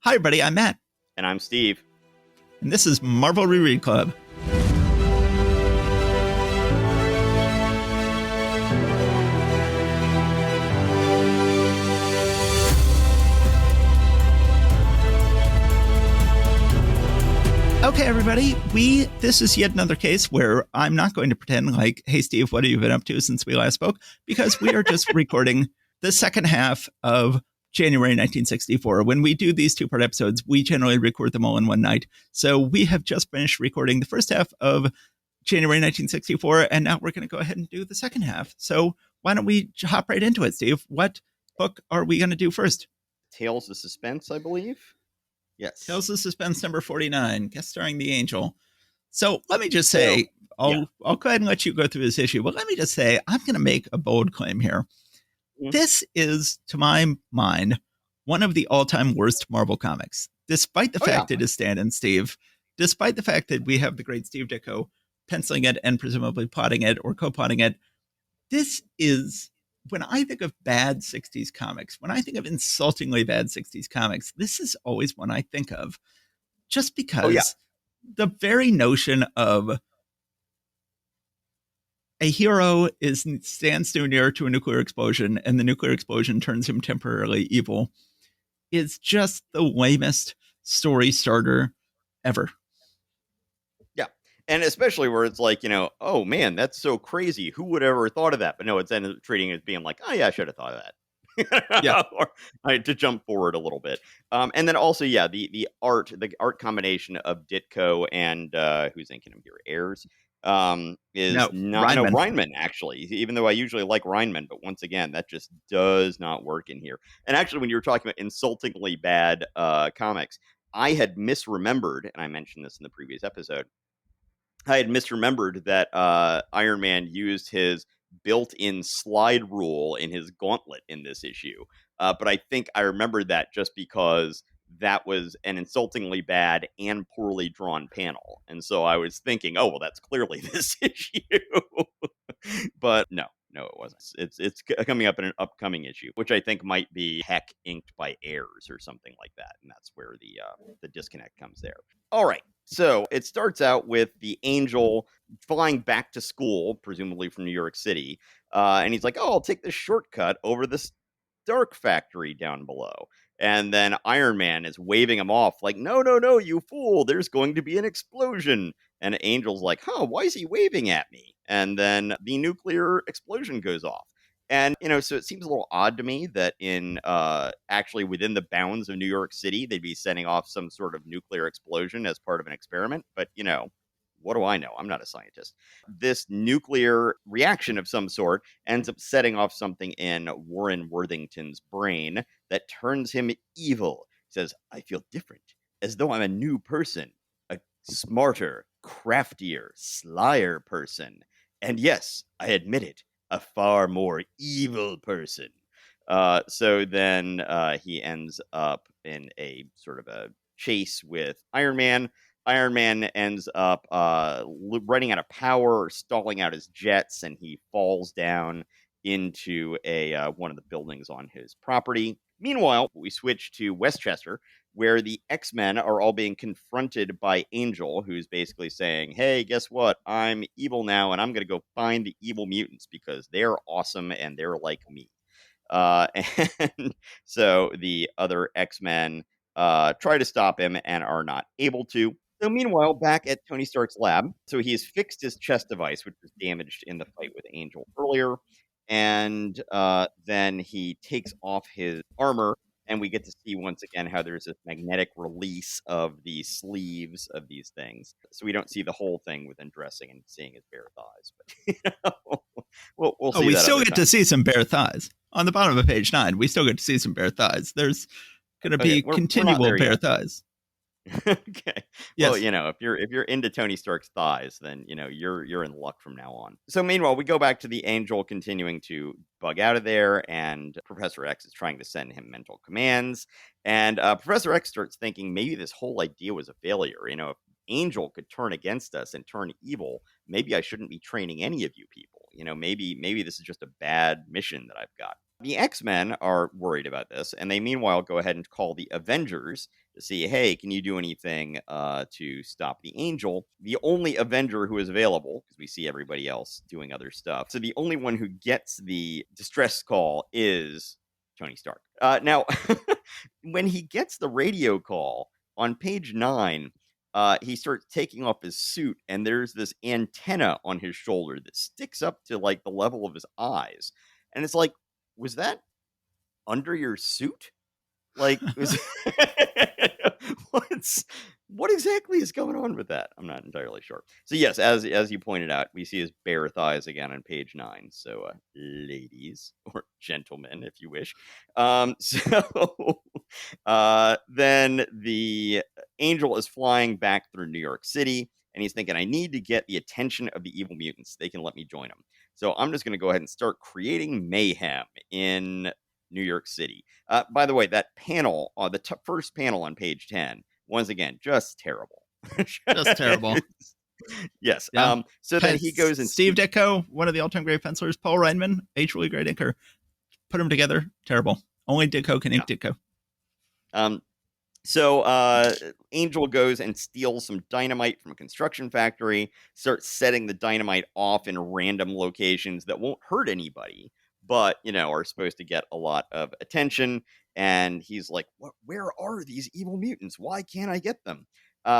Hi, everybody. I'm Matt. And I'm Steve. And this is Marvel Reread Club. Okay, everybody, this is yet another case where I'm not going to pretend like, hey, Steve, what have you been up to since we last spoke? Because we are just recording the second half of January 1964. When we do these two-part episodes, we generally record them all in one night. So we have just finished recording the first half of January 1964, and now we're going to go ahead and do the second half. So why don't we hop right into it, Steve? What book are we going to do first? Tales of Suspense, I believe. Yes. Tales of Suspense number 49, guest starring the Angel. So let me just say, I'll go ahead and let you go through this issue, but let me just say, I'm going to make a bold claim here. Mm-hmm. This is, to my mind, one of the all-time worst Marvel comics, despite the fact it is Stan and Steve, despite the fact that we have the great Steve Ditko penciling it and presumably plotting it or co-plotting it. This is... When I think of bad 60s comics, when I think of insultingly bad 60s comics, this is always one I think of. Just because the very notion of a hero stands too near to a nuclear explosion and the nuclear explosion turns him temporarily evil is just the lamest story starter ever. And especially where it's like, oh man, that's so crazy. Who would ever have thought of that? But no, it's then treating it as being like, oh yeah, I should have thought of that. Or to jump forward a little bit. And then also, the art combination of Ditko and who's inking him here, Ayers, is Reinman, actually. Even though I usually like Reinman, but once again, that just does not work in here. And actually, when you were talking about insultingly bad comics, I had misremembered, and I mentioned this in the previous episode, I had misremembered that Iron Man used his built-in slide rule in his gauntlet in this issue. But I think I remembered that just because that was an insultingly bad and poorly drawn panel. And so I was thinking, oh, well, that's clearly this issue. But no, it wasn't. It's coming up in an upcoming issue, which I think might be Heck inked by Ayers or something like that. And that's where the disconnect comes there. All right. So it starts out with the Angel flying back to school, presumably from New York City. And he's like, oh, I'll take this shortcut over this Stark factory down below. And then Iron Man is waving him off like, no, you fool. There's going to be an explosion. And Angel's like, why is he waving at me? And then the nuclear explosion goes off. And, so it seems a little odd to me that in actually within the bounds of New York City, they'd be setting off some sort of nuclear explosion as part of an experiment. But, what do I know? I'm not a scientist. This nuclear reaction of some sort ends up setting off something in Warren Worthington's brain that turns him evil. He says, I feel different, as though I'm a new person, a smarter, craftier, slyer person. And yes, I admit it. A far more evil person. So then he ends up in a sort of a chase with Iron Man. Iron Man ends up running out of power or stalling out his jets, and he falls down into one of the buildings on his property. Meanwhile, we switch to Westchester, where the X-Men are all being confronted by Angel, who's basically saying, hey, guess what? I'm evil now, and I'm going to go find the evil mutants because they're awesome and they're like me. And so the other X-Men try to stop him and are not able to. So meanwhile, back at Tony Stark's lab, so he has fixed his chest device, which was damaged in the fight with Angel earlier. And then he takes off his armor, and we get to see once again how there's this magnetic release of the sleeves of these things. So we don't see the whole thing with undressing and seeing his bare thighs. But we'll see. We still get to see some bare thighs. On the bottom of page 9, we still get to see some bare thighs. There's going to be continual bare thighs. Okay. Yes. Well, if you're into Tony Stark's thighs, then you're in luck from now on. So meanwhile, we go back to the Angel continuing to bug out of there, and Professor X is trying to send him mental commands. And Professor X starts thinking maybe this whole idea was a failure. If Angel could turn against us and turn evil, maybe I shouldn't be training any of you people. Maybe this is just a bad mission that I've got. The X-Men are worried about this, and they meanwhile go ahead and call the Avengers to see, hey, can you do anything to stop the Angel? The only Avenger who is available, because we see everybody else doing other stuff. So the only one who gets the distress call is Tony Stark. Now, when he gets the radio call on page 9, he starts taking off his suit, and there's this antenna on his shoulder that sticks up to like the level of his eyes. And it's like, was that under your suit? Like, was what's what exactly is going on with that? I'm not entirely sure. So yes, as you pointed out, we see his bare thighs again on page 9. So ladies or gentlemen, if you wish. So then the Angel is flying back through New York City, and he's thinking, I need to get the attention of the evil mutants. They can let me join them. So I'm just going to go ahead and start creating mayhem in New York City. By the way, that panel, the first panel on page 10, once again, just terrible. Just terrible. Yes. Yeah. So then he goes and Steve Ditko, one of the all-time great pencilers, Paul Reinman, a truly great inker. Put them together. Terrible. Only Ditko can ink Ditko. So Angel goes and steals some dynamite from a construction factory, starts setting the dynamite off in random locations that won't hurt anybody, but, are supposed to get a lot of attention. And he's like, where are these evil mutants? Why can't I get them?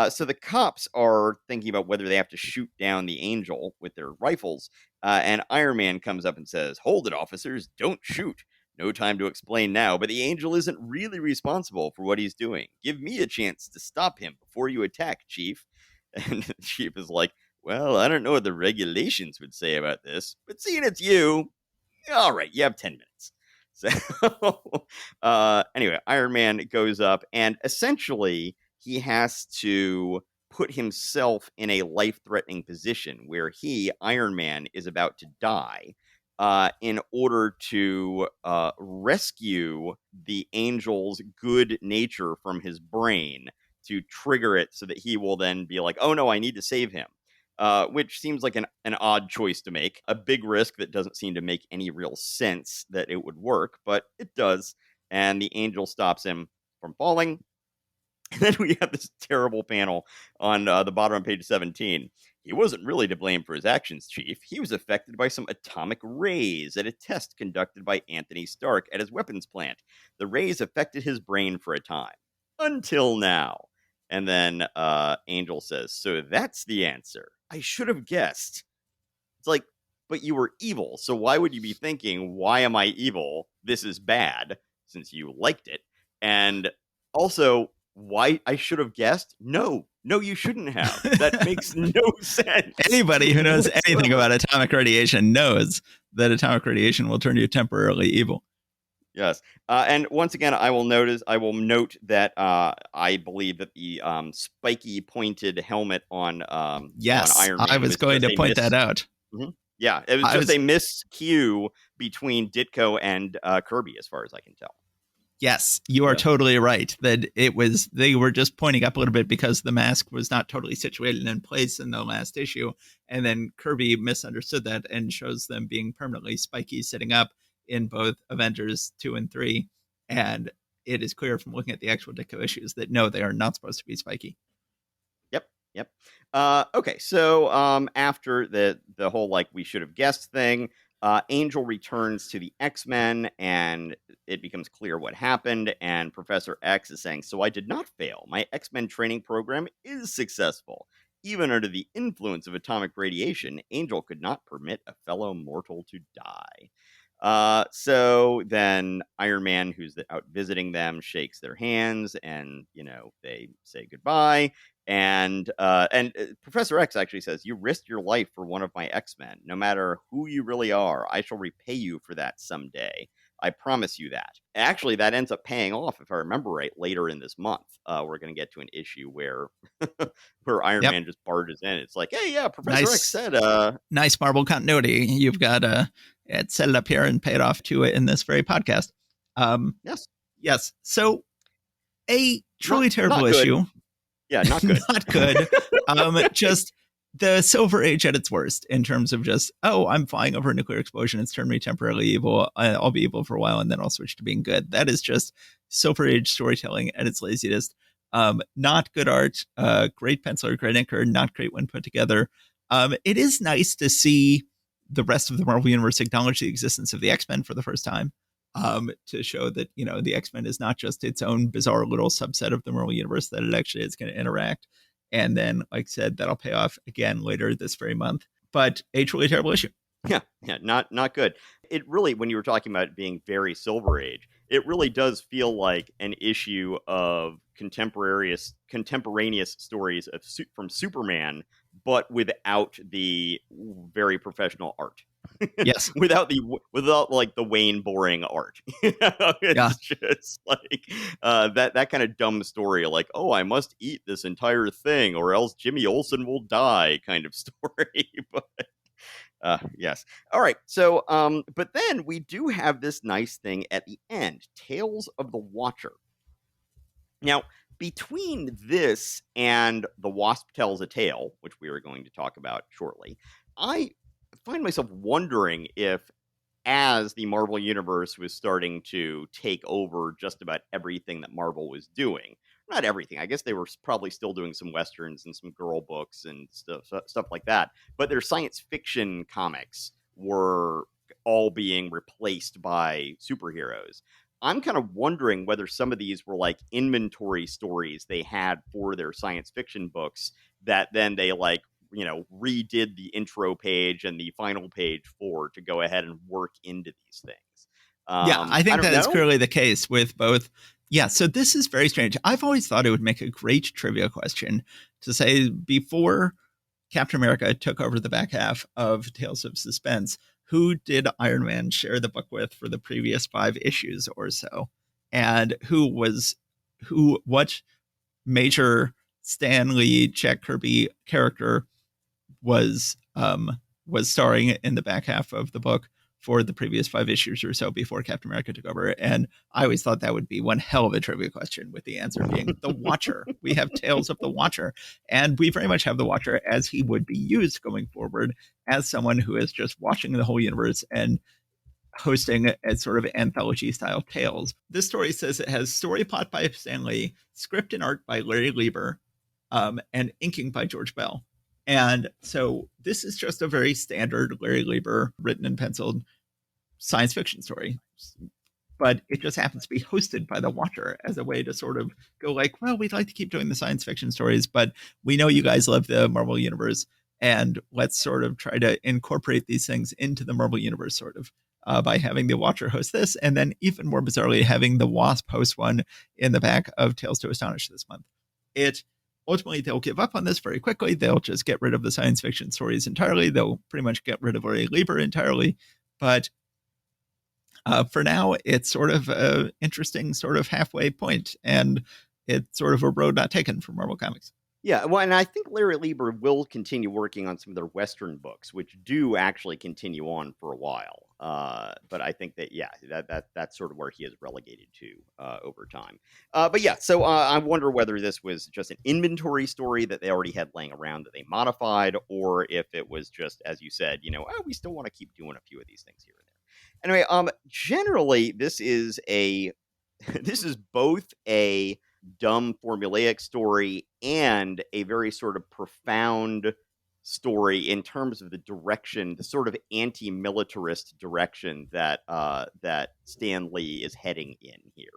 So the cops are thinking about whether they have to shoot down the Angel with their rifles. And Iron Man comes up and says, hold it, officers, don't shoot. No time to explain now, but the Angel isn't really responsible for what he's doing. Give me a chance to stop him before you attack, Chief. And the Chief is like, well, I don't know what the regulations would say about this, but seeing it's you, all right, you have 10 minutes. So anyway, Iron Man goes up, and essentially he has to put himself in a life-threatening position where he, Iron Man, is about to die. In order to rescue the Angel's good nature from his brain, to trigger it so that he will then be like, oh no, I need to save him. Which seems like an odd choice to make. A big risk that doesn't seem to make any real sense that it would work, but it does. And the Angel stops him from falling. And then we have this terrible panel on the bottom of page 17. He wasn't really to blame for his actions, Chief. He was affected by some atomic rays at a test conducted by Anthony Stark at his weapons plant. The rays affected his brain for a time. Until now. And then Angel says, so that's the answer. I should have guessed. It's like, but you were evil. So why would you be thinking, why am I evil? This is bad, since you liked it. And also, why I should have guessed? No, you shouldn't have. That makes no sense. Anybody who knows anything about atomic radiation knows that atomic radiation will turn you temporarily evil. Yes. And once again, I will note that I believe that the spiky pointed helmet on on Iron Man, I was going to point that out. Mm-hmm. Yeah, it was just a miscue between Ditko and Kirby, as far as I can tell. Yes, you are totally right. That they were just pointing up a little bit because the mask was not totally situated in place in the last issue. And then Kirby misunderstood that and shows them being permanently spiky sitting up in both Avengers 2 and 3. And it is clear from looking at the actual Ditko issues that no, they are not supposed to be spiky. Yep. Okay, so after the whole like we should have guessed thing, Angel returns to the X-Men, and it becomes clear what happened. And Professor X is saying, so I did not fail. My X-Men training program is successful. Even under the influence of atomic radiation, Angel could not permit a fellow mortal to die. So then Iron Man, who's out visiting them, shakes their hands, and they say goodbye. And Professor X actually says, you risked your life for one of my X-Men. No matter who you really are, I shall repay you for that someday. I promise you that. Actually, that ends up paying off, if I remember right, later in this month. We're going to get to an issue where Iron Man just barges in. It's like, hey, yeah, Professor X said... nice Marvel continuity. You've got set it up here and pay it off to it in this very podcast. Yes. So, a truly terrible issue. Yeah, not good. Not good. Just the Silver Age at its worst in terms of just, oh, I'm flying over a nuclear explosion. It's turned me temporarily evil. I'll be evil for a while and then I'll switch to being good. That is just Silver Age storytelling at its laziest. Not good art, great penciler, great inker, not great when put together. It is nice to see the rest of the Marvel Universe acknowledge the existence of the X-Men for the first time. To show that, the X-Men is not just its own bizarre little subset of the Marvel Universe, that it actually is going to interact. And then, like I said, that'll pay off again later this very month. But a truly terrible issue. Yeah, not good. It really, when you were talking about it being very Silver Age, it really does feel like an issue of contemporaneous stories from Superman, but without the very professional art. Yes. without like the Wayne boring art. It's just like that kind of dumb story, like, oh, I must eat this entire thing or else Jimmy Olsen will die kind of story. But yes. All right. So, but then we do have this nice thing at the end, Tales of the Watcher. Now, between this and The Wasp Tells a Tale, which we are going to talk about shortly, I find myself wondering if, as the Marvel Universe was starting to take over just about everything that Marvel was doing, not everything, I guess they were probably still doing some Westerns and some girl books and stuff like that, but their science fiction comics were all being replaced by superheroes. I'm kind of wondering whether some of these were like inventory stories they had for their science fiction books that then they redid the intro page and the final page for to go ahead and work into these things. I think that is clearly the case with both. Yeah, so this is very strange. I've always thought it would make a great trivia question to say, before Captain America took over the back half of Tales of Suspense, who did Iron Man share the book with for the previous 5 issues or so? And what major Stan Lee, Jack Kirby character was starring in the back half of the book for the previous 5 issues or so before Captain America took over. And I always thought that would be one hell of a trivia question, with the answer being the Watcher. We have Tales of the Watcher, and we very much have the Watcher as he would be used going forward, as someone who is just watching the whole universe and hosting a sort of anthology style tales. This story says it has story plot by Stan Lee, script and art by Larry Lieber, and inking by George Bell. And so this is just a very standard Larry Lieber written and penciled science fiction story. But it just happens to be hosted by the Watcher as a way to sort of go like, well, we'd like to keep doing the science fiction stories, but we know you guys love the Marvel Universe, and let's sort of try to incorporate these things into the Marvel Universe sort of by having the Watcher host this, and then even more bizarrely, having the Wasp host one in the back of Tales to Astonish this month. Ultimately, they'll give up on this very quickly. They'll just get rid of the science fiction stories entirely. They'll pretty much get rid of Larry Lieber entirely. But for now, it's sort of an interesting sort of halfway point, and it's sort of a road not taken for Marvel Comics. Yeah, well, and I think Larry Lieber will continue working on some of their Western books, which do actually continue on for a while. But I think that, that's sort of where he is relegated to over time. But yeah, so I wonder whether this was just an inventory story that they already had laying around that they modified, or if it was just, as you said, we still want to keep doing a few of these things here and there. Anyway, generally, this is both a dumb formulaic story and a very sort of profound story in terms of the direction, the sort of anti-militarist direction that Stan Lee is heading in here,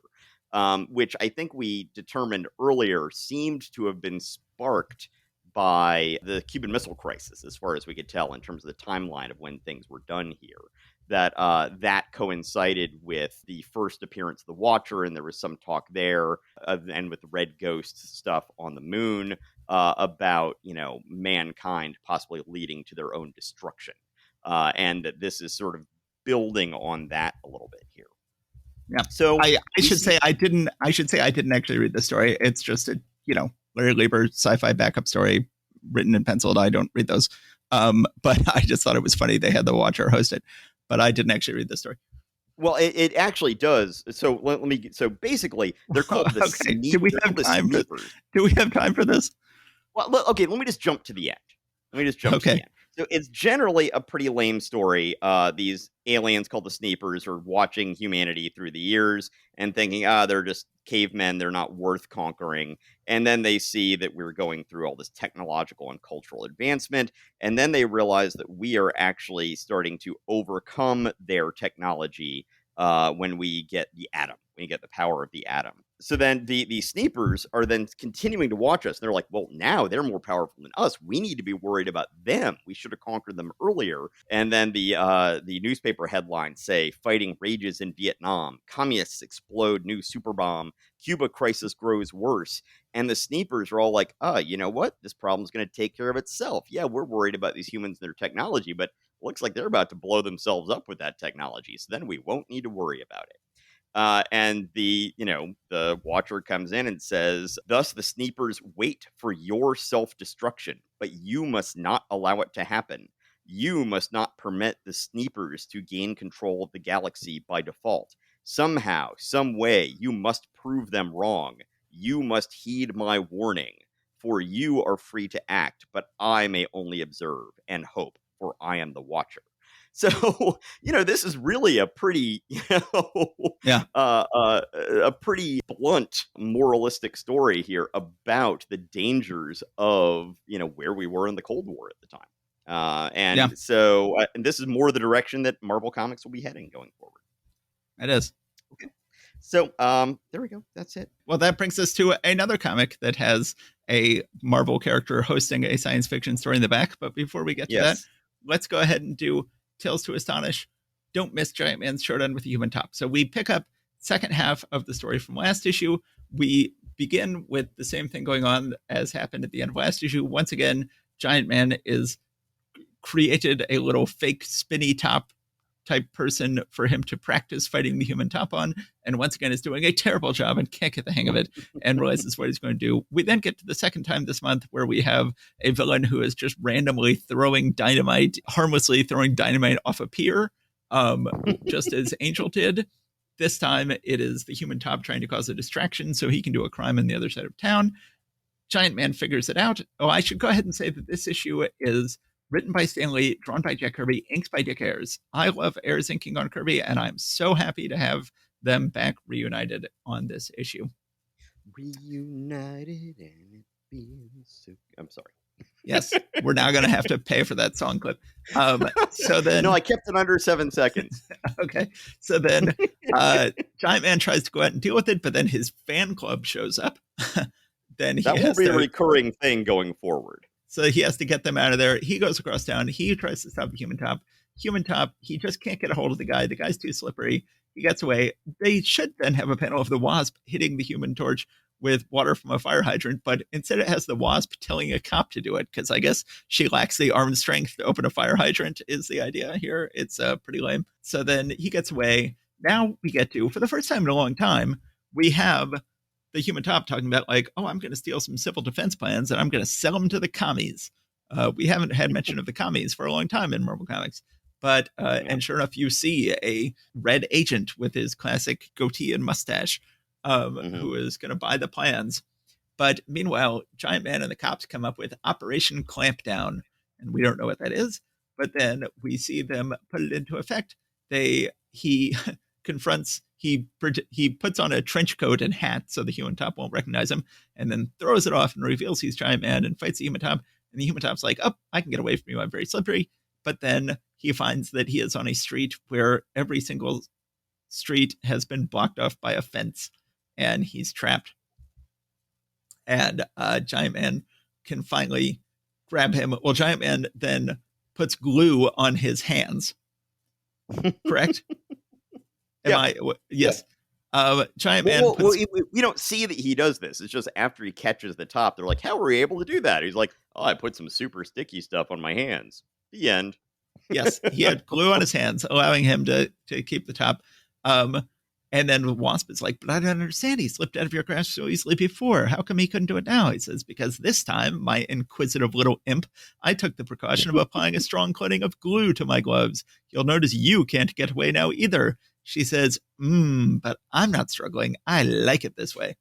which I think we determined earlier seemed to have been sparked by the Cuban Missile Crisis, as far as we could tell in terms of the timeline of when things were done here. That coincided with the first appearance of the Watcher, and there was some talk there, and with the Red Ghost stuff on the moon, about mankind possibly leading to their own destruction, and that this is sort of building on that a little bit here. Yeah. So I should say I didn't actually read the story. It's just a Larry Lieber sci-fi backup story written and penciled. I don't read those, but I just thought it was funny they had the Watcher host it. But I didn't actually read the story. Well, it actually does. So let me. So basically, they're called the Sneepers. Do we have time for this? Well, okay. Let me just jump to the end. Let me just jump to the Okay. end. So it's generally a pretty lame story. These aliens called the Sneepers are watching humanity through the years and thinking, they're just cavemen. They're not worth conquering. And then they see that we're going through all this technological and cultural advancement. And then they realize that we are actually starting to overcome their technology when we get the atom, when we get the power of the atom. So then the Sneepers are then continuing to watch us. They're like, well, now they're more powerful than us. We need to be worried about them. We should have conquered them earlier. And then the newspaper headlines say, fighting rages in Vietnam. Communists explode new super bomb. Cuba crisis grows worse. And the Sneepers are all like, you know what? This problem's going to take care of itself. Yeah, we're worried about these humans and their technology, but looks like they're about to blow themselves up with that technology. So then we won't need to worry about it. And the watcher comes in and says, thus the Sneepers wait for your self-destruction, but you must not allow it to happen. You must not permit the Sneepers to gain control of the galaxy by default. Somehow, some way, you must prove them wrong. You must heed my warning, for you are free to act, but I may only observe and hope, for I am the watcher. So, this is really a pretty, Yeah. a pretty blunt moralistic story here about the dangers of, where we were in the Cold War at the time. And this is more the direction that Marvel Comics will be heading going forward. It is. Okay. So, there we go. That's it. Well, that brings us to another comic that has a Marvel character hosting a science fiction story in the back. But before we get to that, let's go ahead and do Tales to Astonish. Don't miss Giant Man's showdown with the human top. So we pick up second half of the story from last issue. We begin with the same thing going on as happened at the end of last issue. Once again, Giant Man is created a little fake spinny top type person for him to practice fighting the human top on, and once again is doing a terrible job and can't get the hang of it and realizes what he's going to do. We then get to the second time this month where we have a villain who is just randomly throwing dynamite, harmlessly throwing dynamite off a pier, just as Angel did. This time it is the human top trying to cause a distraction so he can do a crime on the other side of town. Giant Man figures it out. Oh, I should go ahead and say that this issue is written by Stan Lee, drawn by Jack Kirby, inked by Dick Ayers. I love Ayers inking on Kirby, and I'm so happy to have them back reunited on this issue. Reunited and it feels so... I'm sorry. Yes, we're now going to have to pay for that song clip. So then... No, I kept it under 7 seconds. Okay. So then Giant Man tries to go out and deal with it, but then his fan club shows up. Then that will be a recurring thing going forward. So he has to get them out of there. He goes across town. He tries to stop the human top. Human top, he just can't get a hold of the guy. The guy's too slippery. He gets away. They should then have a panel of the Wasp hitting the Human Torch with water from a fire hydrant, but instead it has the Wasp telling a cop to do it, because I guess she lacks the arm strength to open a fire hydrant is the idea here. It's pretty lame. So then he gets away. Now we get to, for the first time in a long time, we have the human top talking about like, oh, I'm going to steal some civil defense plans and I'm going to sell them to the commies. We haven't had mention of the commies for a long time in Marvel Comics. But, and sure enough, you see a red agent with his classic goatee and mustache who is going to buy the plans. But meanwhile, Giant Man and the cops come up with Operation Clampdown, and we don't know what that is. But then we see them put it into effect. He confronts, he puts on a trench coat and hat so the human top won't recognize him, and then throws it off and reveals he's Giant Man and fights the human top. And the human top's like, oh, I can get away from you. I'm very slippery. But then he finds that he is on a street where every single street has been blocked off by a fence, and he's trapped. And Giant Man can finally grab him. Well, Giant Man then puts glue on his hands. Correct? Yes. Giant Man. We don't see that he does this. It's just after he catches the top, they're like, how were we able to do that? He's like, oh, I put some super sticky stuff on my hands. The end. Yes, he had glue on his hands, allowing him to keep the top. And then Wasp is like, but I don't understand. He slipped out of your grasp so easily before. How come he couldn't do it now? He says, because this time, my inquisitive little imp, I took the precaution of applying a strong coating of glue to my gloves. You'll notice you can't get away now either. She says, but I'm not struggling. I like it this way.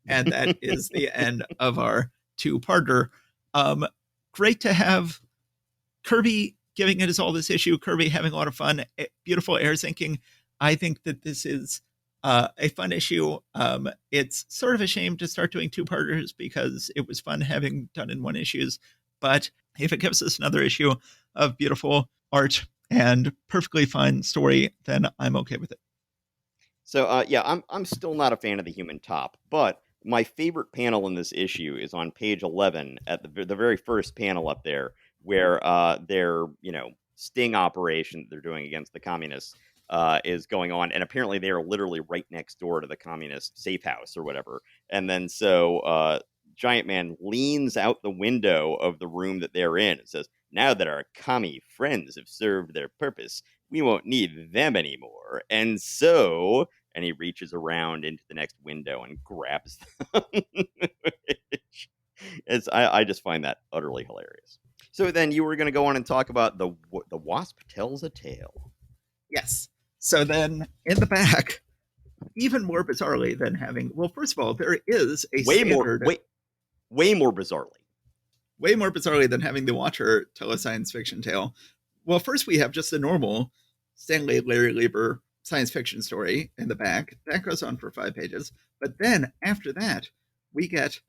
And that is the end of our two-parter. Great to have Kirby giving it his all this issue, Kirby having a lot of fun, beautiful air syncing. I think that this is a fun issue. It's sort of a shame to start doing two-parters because it was fun having done in one issues. But if it gives us another issue of beautiful art and perfectly fine story, then I'm okay with it. So yeah, I'm still not a fan of the human top, but my favorite panel in this issue is on page 11 at the very first panel up there, where their sting operation that they're doing against the communists is going on, and apparently they are literally right next door to the communist safe house or whatever. And then Giant Man leans out the window of the room that they're in and says, "Now that our commie friends have served their purpose, we won't need them anymore." And he reaches around into the next window and grabs them. I just find that utterly hilarious. So then you were going to go on and talk about the Wasp Tells a Tale. Yes. So then in the back, even more bizarrely than having, well, first of all, there is a way standard. Way more bizarrely. Way more bizarrely than having the Watcher tell a science fiction tale. Well, first we have just the normal Stanley Larry Lieber science fiction story in the back. That goes on for 5 pages. But then after that, we get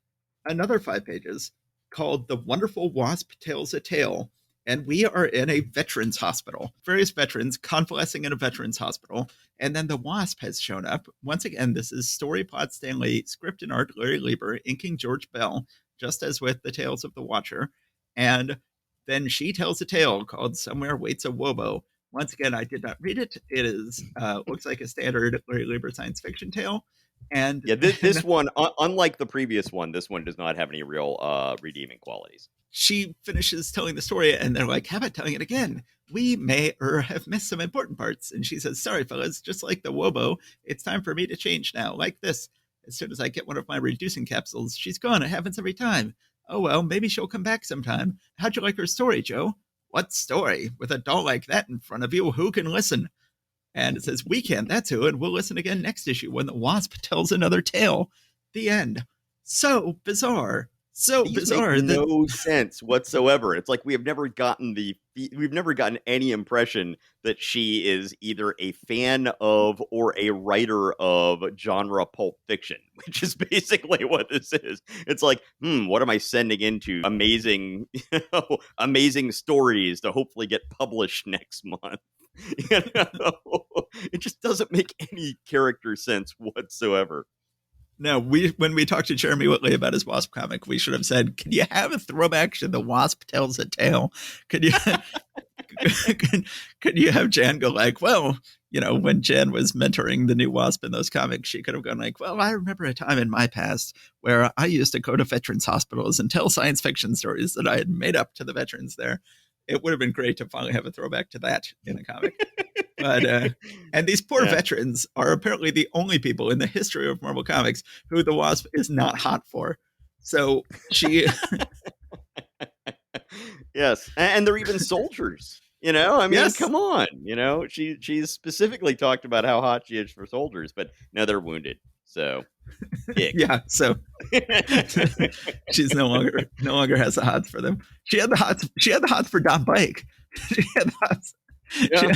another 5 pages called The Wonderful Wasp Tells a Tale. And we are in a veterans hospital. Various veterans convalescing in a veterans hospital. And then the Wasp has shown up. Once again, this is Storypod Stanley, script and art Larry Lieber, inking George Bell, just as with the Tales of the Watcher. And then she tells a tale called Somewhere Waits a Wobo. Once again, I did not read it. It is looks like a standard Larry Lieber science fiction tale. And yeah, this one, unlike the previous one, this one does not have any real redeeming qualities. She finishes telling the story, and they're like, "How about telling it again? We may have missed some important parts." And she says, "Sorry, fellas, just like the Wobo, it's time for me to change now, like this. As soon as I get one of my reducing capsules, she's gone. It happens every time. Oh, well, maybe she'll come back sometime. How'd you like her story, Joe?" "What story? With a doll like that in front of you, who can listen?" And it says, "We can, that's who, and we'll listen again next issue when the Wasp tells another tale." The end. So bizarre. So These bizarre. make no sense whatsoever. It's like we've never gotten any impression that she is either a fan of or a writer of genre pulp fiction, which is basically what this is. It's like, what am I sending into amazing, amazing stories to hopefully get published next month? It just doesn't make any character sense whatsoever. No, when we talked to Jeremy Whitley about his Wasp comic, we should have said, "Can you have a throwback to the Wasp Tells a Tale? Could you could you have Jan go like, well, when Jan was mentoring the new Wasp in those comics, she could have gone like, well, I remember a time in my past where I used to go to veterans hospitals and tell science fiction stories that I had made up to the veterans there." It would have been great to finally have a throwback to that in a comic. But and these poor veterans are apparently the only people in the history of Marvel Comics who the Wasp is not hot for. So she yes, and they're even soldiers. I mean, yes. Come on. She's specifically talked about how hot she is for soldiers, but now they're wounded. So yeah, so she's no longer has the hots for them. She had the hots for Don Blake. She had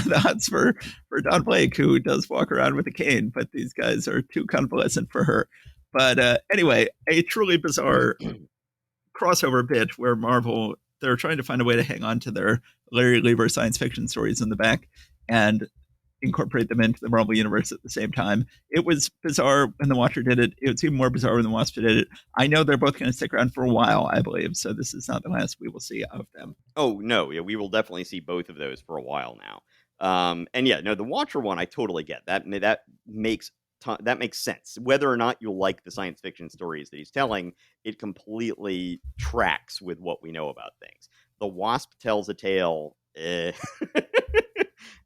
the hots for Don Blake, who does walk around with a cane, but these guys are too convalescent for her. But anyway, a truly bizarre crossover bit where Marvel, they're trying to find a way to hang on to their Larry Lieber science fiction stories in the back and incorporate them into the Marvel universe at the same time. It was bizarre when the Watcher did it. It was even more bizarre when the Wasp did it. I know they're both going to stick around for a while, I believe. So this is not the last we will see of them. Oh, no. Yeah, we will definitely see both of those for a while now. And yeah, no, the Watcher one, I totally get. That makes sense. Whether or not you like the science fiction stories that he's telling, it completely tracks with what we know about things. The Wasp Tells a Tale.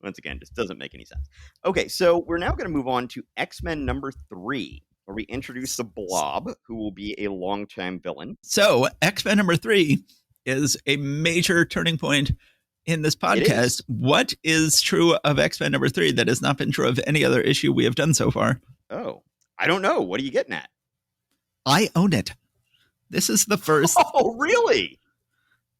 Once again, just doesn't make any sense. Okay, so we're now going to move on to X-Men number 3, where we introduce the Blob, who will be a longtime villain. So X-Men number 3 is a major turning point in this podcast. What is true of X-Men number 3 that has not been true of any other issue we have done so far? Oh, I don't know. What are you getting at? I own it. This is the first. Oh, really?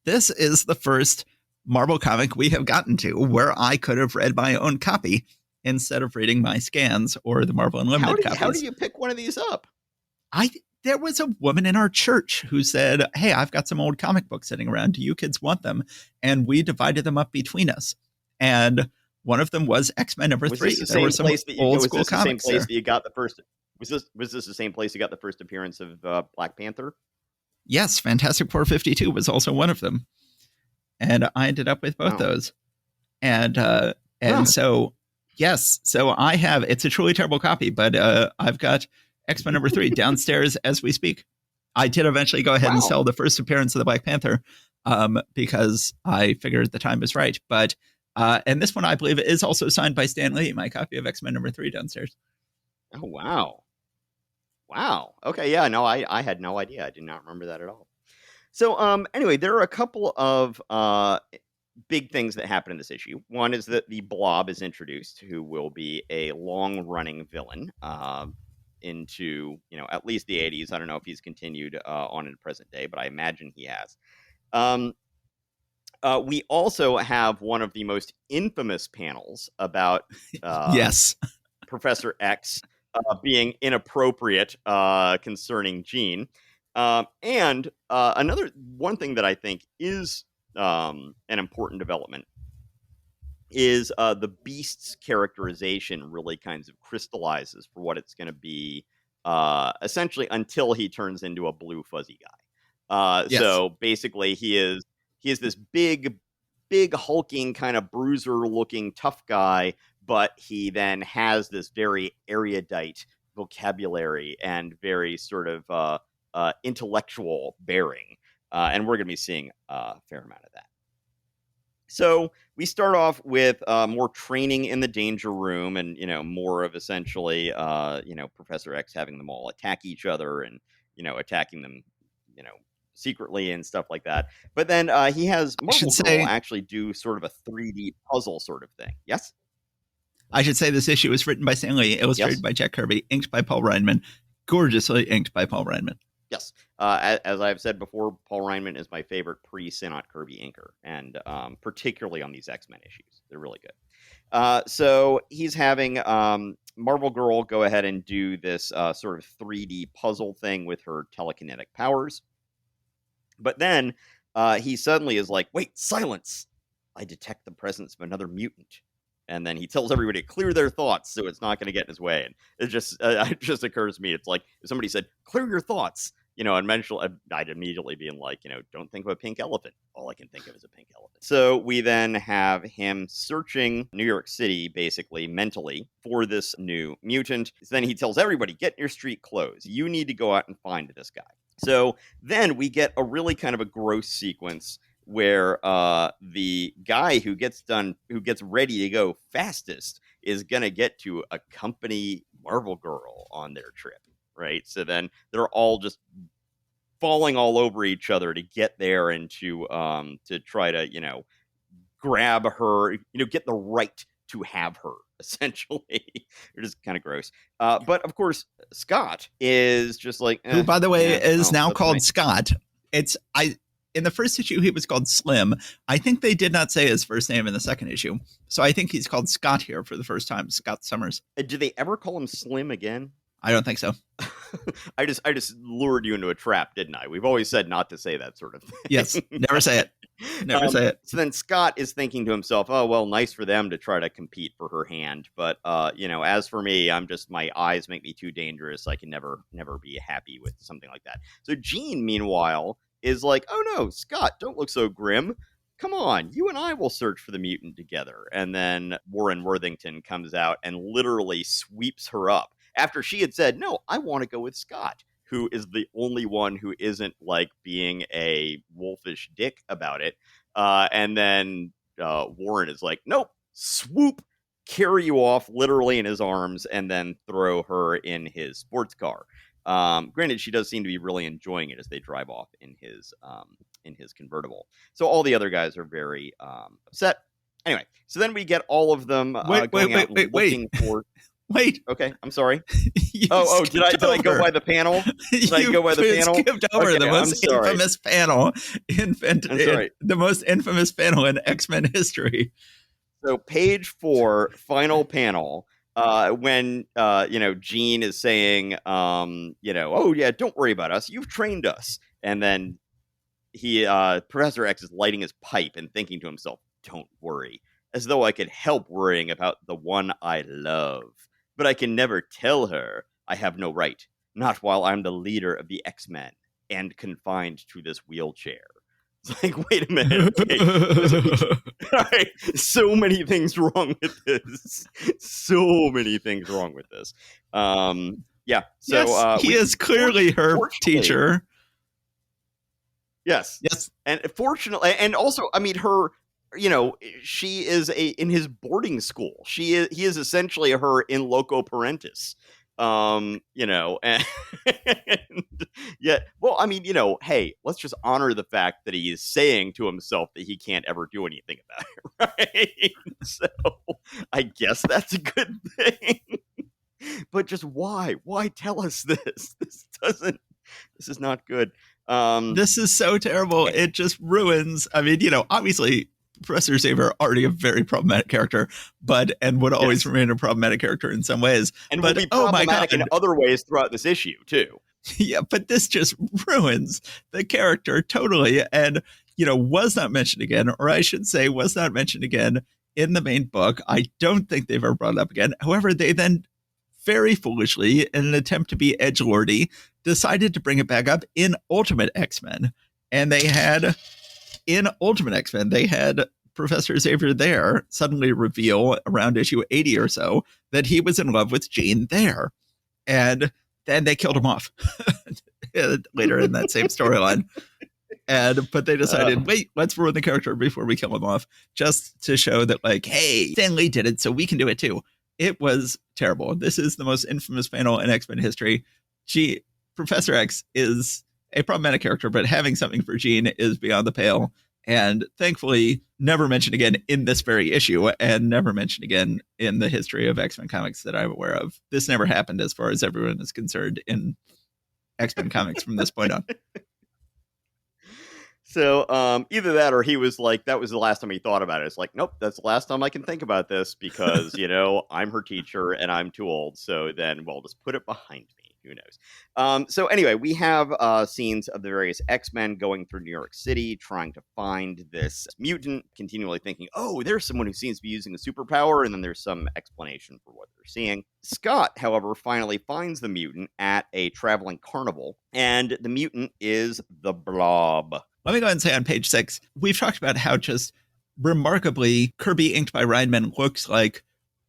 This is the first Marvel comic we have gotten to where I could have read my own copy instead of reading my scans or the Marvel Unlimited copies. How do you pick one of these up? There was a woman in our church who said, "Hey, I've got some old comic books sitting around. Do you kids want them?" And we divided them up between us. And one of them was X-Men number 3. There were some old school comics. Was this the same place that you got the first? Was this the same place you got the first appearance of Black Panther? Yes, Fantastic Four 52 was also one of them, and I ended up with both those. And so yes, so I have. It's a truly terrible copy, but I've got X-Men number 3 downstairs as we speak. I did eventually go ahead and sell the first appearance of the Black Panther because I figured the time was right. But and this one, I believe, is also signed by Stan Lee, my copy of X-Men number 3 downstairs. Oh, wow. Wow. Okay, yeah, no, I had no idea. I did not remember that at all. So anyway, there are a couple of big things that happen in this issue. One is that the Blob is introduced, who will be a long-running villain into, at least the 80s. I don't know if he's continued on in the present day, but I imagine he has. We also have one of the most infamous panels about yes, Professor X being inappropriate concerning Jean. And another one thing that I think is an important development is the Beast's characterization really kind of crystallizes for what it's going to be essentially until he turns into a blue fuzzy guy. Yes. So basically he is this big hulking kind of bruiser looking tough guy, but he then has this very erudite vocabulary and very sort of intellectual bearing. And we're going to be seeing a fair amount of that. So we start off with more training in the danger room and, more of essentially, Professor X having them all attack each other and, attacking them, secretly and stuff like that. But then he has Marvel Girl actually do sort of a 3D puzzle sort of thing. Yes? I should say this issue was written by Stan Lee, illustrated by Jack Kirby, inked by Paul Reinman, gorgeously inked by Paul Reinman. Yes. As I've said before, Paul Reinman is my favorite pre-Sinnott Kirby inker, and particularly on these X-Men issues. They're really good. So he's having Marvel Girl go ahead and do this sort of 3D puzzle thing with her telekinetic powers. But then he suddenly is like, wait, silence! I detect the presence of another mutant. And then he tells everybody to clear their thoughts so it's not going to get in his way. And it just occurs to me, it's like if somebody said, clear your thoughts, and eventually I'd immediately be like, don't think of a pink elephant. All I can think of is a pink elephant. So we then have him searching New York City, basically, mentally, for this new mutant. So then he tells everybody, get your street clothes. You need to go out and find this guy. So then we get a really kind of a gross sequence where the guy who gets ready to go fastest is going to get to accompany Marvel Girl on their trip, right? So then they're all just falling all over each other to get there and to try to, grab her, get the right to have her, essentially. It is kind of gross. But of course, Scott is just like... who, by the way, is now called Scott. In the first issue, he was called Slim. I think they did not say his first name in the second issue. So I think he's called Scott here for the first time, Scott Summers. Did they ever call him Slim again? I don't think so. I just lured you into a trap, didn't I? We've always said not to say that sort of thing. Yes, never say it. Never say it. So then Scott is thinking to himself, oh, well, nice for them to try to compete for her hand. But, as for me, my eyes make me too dangerous. I can never be happy with something like that. So Jean, meanwhile, is like, oh no, Scott, don't look so grim. Come on, you and I will search for the mutant together. And then Warren Worthington comes out and literally sweeps her up after she had said, no, I want to go with Scott, who is the only one who isn't like being a wolfish dick about it. And then Warren is like, nope, swoop, carry you off literally in his arms and then throw her in his sports car. Granted, she does seem to be really enjoying it as they drive off in his convertible. So all the other guys are very upset. Anyway, so then we get all of them going out looking for... Wait. Okay, I'm sorry. You Oh, did I go by the panel? Did I You go by the panel? skipped over the Okay, I'm most sorry. infamous panel I'm sorry. the most infamous panel in X-Men history. So page 4, final panel, when Jean is saying, oh yeah, don't worry about us. You've trained us. And then Professor X is lighting his pipe and thinking to himself, don't worry, as though I could help worrying about the one I love. But I can never tell her. I have no right, not while I'm the leader of the X-Men and confined to this wheelchair. It's like, wait a minute, okay. All right, so many things wrong with this. So many things wrong with this. Yeah. So yes, he is clearly her teacher. Yes. Yes. And fortunately, and also, I mean, she is in his boarding school. He is essentially her in loco parentis. And, and yet, well, I mean, hey, let's just honor the fact that he is saying to himself that he can't ever do anything about it, right? So I guess that's a good thing. But just why? Why tell us this? This is not good. This is so terrible. It just ruins. I mean, obviously Professor Xavier already a very problematic character, and would always remain a problematic character in some ways. And but will be problematic in other ways throughout this issue, too. Yeah, but this just ruins the character totally. And, was not mentioned again, or I should say, was not mentioned again in the main book. I don't think they've ever brought it up again. However, they then very foolishly, in an attempt to be edgelordy, decided to bring it back up in Ultimate X-Men. And in Ultimate X-Men, they had Professor Xavier there suddenly reveal around issue 80 or so that he was in love with Jean there. And then they killed him off later in that same storyline. But they decided, wait, let's ruin the character before we kill him off, just to show that, like, hey, Stan Lee did it, so we can do it too. It was terrible. This is the most infamous panel in X-Men history. Professor X is a problematic character, but having something for Jean is beyond the pale. And thankfully, never mentioned again in this very issue, and never mentioned again in the history of X-Men comics that I'm aware of. This never happened as far as everyone is concerned in X-Men comics from this point on. So either that, or he was like, that was the last time he thought about it. It's like, nope, that's the last time I can think about this because, I'm her teacher and I'm too old. So then, well, just put it behind me. Who knows? So anyway, we have scenes of the various X-Men going through New York City, trying to find this mutant, continually thinking, oh, there's someone who seems to be using a superpower, and then there's some explanation for what they're seeing. Scott, however, finally finds the mutant at a traveling carnival, and the mutant is the Blob. Let me go ahead and say on page 6, we've talked about how just remarkably Kirby inked by Reinman looks like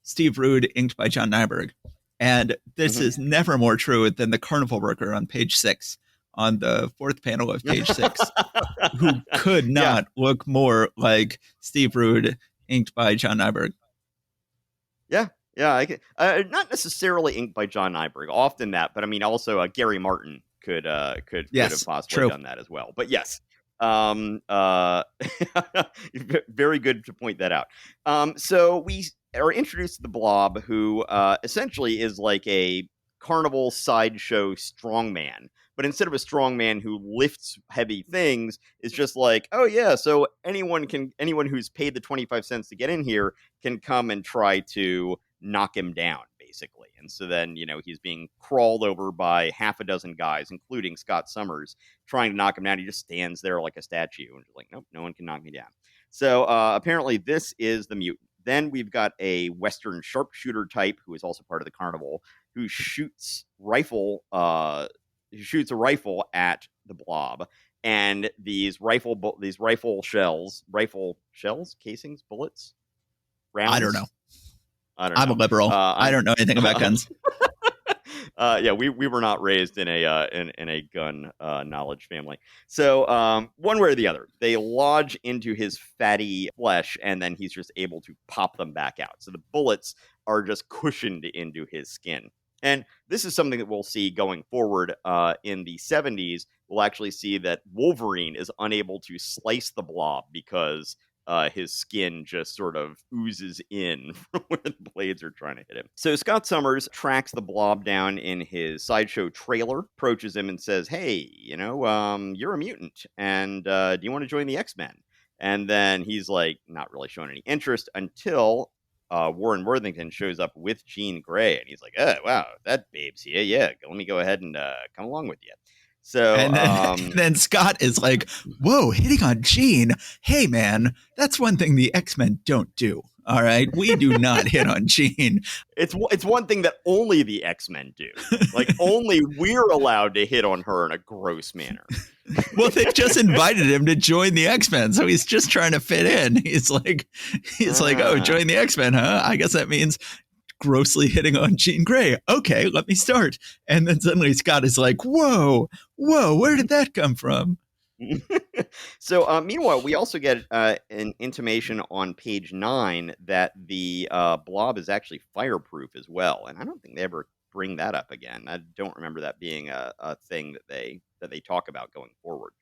Steve Rude inked by John Nyberg. And this is never more true than the carnival worker on page 6, on the 4th panel of page 6, who could not look more like Steve Rude inked by John Nyberg. Yeah. Yeah, not necessarily inked by John Nyberg, often that, but I mean also Gary Martin could have possibly done that as well. But yes, very good to point that out. So we are introduced to the Blob, who essentially is like a carnival sideshow strongman. But instead of a strongman who lifts heavy things, it's just like, oh yeah, so anyone who's paid the 25 cents to get in here can come and try to knock him down, basically. And so then, he's being crawled over by half a dozen guys, including Scott Summers, trying to knock him down. He just stands there like a statue and just like, nope, no one can knock me down. So apparently this is the mutant. Then we've got a Western sharpshooter type who is also part of the carnival, who shoots a rifle at the Blob. And these rifle shells, casings, bullets, rounds. I don't know. I'm a liberal. I don't know anything about guns. Yeah, we were not raised in a gun knowledge family. So one way or the other, they lodge into his fatty flesh, and then he's just able to pop them back out. So the bullets are just cushioned into his skin. And this is something that we'll see going forward in the 70s. We'll actually see that Wolverine is unable to slice the Blob because his skin just sort of oozes in from where the blades are trying to hit him. So Scott Summers tracks the Blob down in his sideshow trailer, approaches him and says, "Hey, you're a mutant, and do you want to join the X-Men?" And then he's like, not really showing any interest until Warren Worthington shows up with Jean Grey, and he's like, "Oh, wow, that babe's here. Yeah, let me go ahead and come along with you." So, and then Scott is like, "Whoa, hitting on Jean? Hey, man, that's one thing the X-Men don't do. All right, we do not hit on Jean. It's one thing that only the X-Men do. Like, only we're allowed to hit on her in a gross manner." Well, they just invited him to join the X-Men, so he's just trying to fit in. He's like, "Oh, join the X-Men, huh? I guess that means grossly hitting on Jean Grey. Okay, let me start." And then suddenly Scott is like, whoa, where did that come from? So, meanwhile, we also get an intimation on page 9 that the Blob is actually fireproof as well, and I don't think they ever bring that up again. I don't remember that being a thing that they talk about going forward.